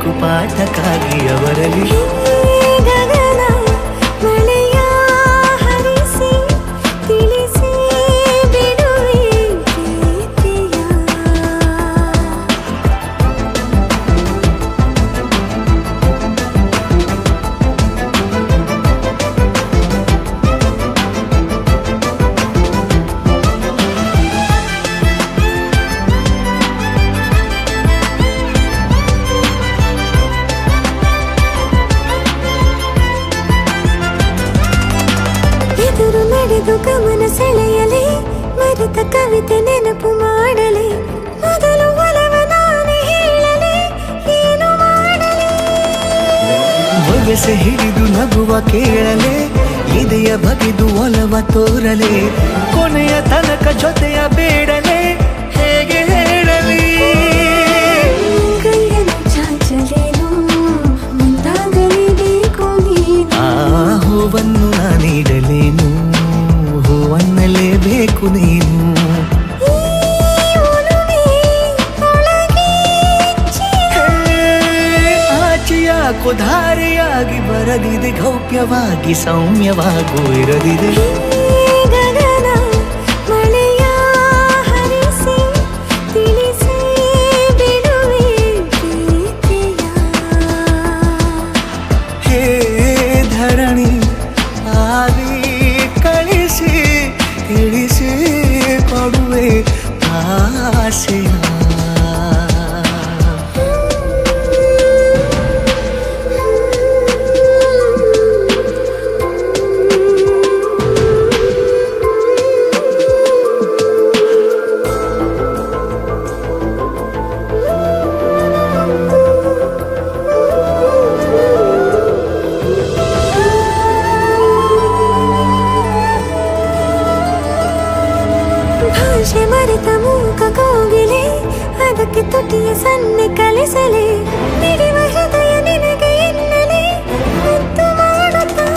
ಬೇಕು ಪಾಠಕ್ಕಾಗಿ ಅವರಲ್ಲಿ ಗಗನ ಮಳೆಯ ಹರಿಸಿ ತಿಳಿಸಿ ಬಿಡುವೆ ಪ್ರೀತಿಯ. ಎದುರು ನಡೆದು ಗಮನ ಸೆಳೆಯಲೇ ಮರೆತ ಕವಿತೆ ನೆನಪು ಮಾಡಲೇ ಮೊದಲು ಒಲವ ನಾನೇ ಹೇಳಲೇ ಏನು ಮಾಡಲೇ. ಬೊಗಸೆ ಹಿಡಿದು ನಗುವ ಕೇಳಲೆ ಇದೆಯ ಬಗೆದು ಒಲವ ತೋರಲೆ ಕೊನೆಯ ತನಕ ಜೊತೆಯ ಬೇಡಲೆ ಹೇಗೆ ಹೇಳಲಿ. ಕೈಯನ್ನು ಚಾಚಲೇನು ಮುಂದಾಗಲೇಬೇಕು ನೀನು. ಆ ಹೂವನ್ನು ನಾನೀಡಲೇನು ಹೂವನ್ನಲೇಬೇಕು ನೀನು. ಈ ಒಲವೇ ಒಳಗೆ ಆಚೆಯಾಕೋ ಧಾರೆಯಾಗಿ ಬರದಿದೆ ಗೌಪ್ಯವಾಗಿ ಸೌಮ್ಯವಾಗೂ ಇರದಿದೆ. ಗಗನ ಮಳೆಯ ಹರಿಸಿ ತಿಳಿಸಿ ಬಿಡುವೆ ಪ್ರೀತಿಯ. ಹೇ ಧರಣಿ ಆವಿ ಕಳಿಸಿ ತಿಳಿಸಿ ಕೊಡುವೆ ಆಸೆಯ. ಭಾಷೆ ಮರೆತ ಮೂಕ ಕೋಗಿಲೆ ಅದಕ್ಕೆ ತುಟಿಯ ಸನ್ನೆ ಕಲಿಸಲೇ ಮಿಡಿವ ಹೃದಯ ನಿನಗೆ ಎನ್ನಲೇ ಮುದ್ದು ಮಾಡುತ್ತಾ.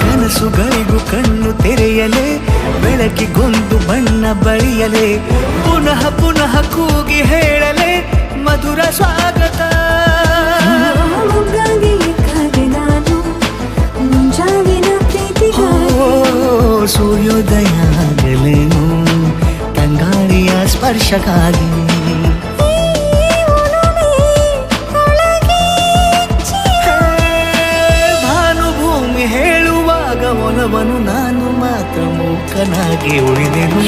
ಕನಸುಗಳಿಗೂ ಕಣ್ಣು ತೆರೆಯಲೆ ಬೆಳಕಿಗೊಂದು ಬಣ್ಣ ಬಳಿಯಲೆ ಪುನಃ ಪುನಃ ಕೂಗಿ ಹೇಳಲೆ ಮಧುರ ಸ್ವಾಗತ. ಮೊಗ್ಗಾಗಿ ಕಾದೆ ನಾನು ಮುಂಜಾವಿನ ಪ್ರೀತಿಗಾಗಿ. ಸೂರ್ಯೋದಯ ಆಗಲೇನು ತಂಗಾಳಿಯ ಸ್ಪರ್ಶಕ್ಕಾಗಿ. ಭಾನುಭೂಮಿ ಹೇಳುವಾಗ ಒಲವನು ನಾನು ಮಾತ್ರ ಮೂಕನಾಗಿ ಉಳಿದೆನು.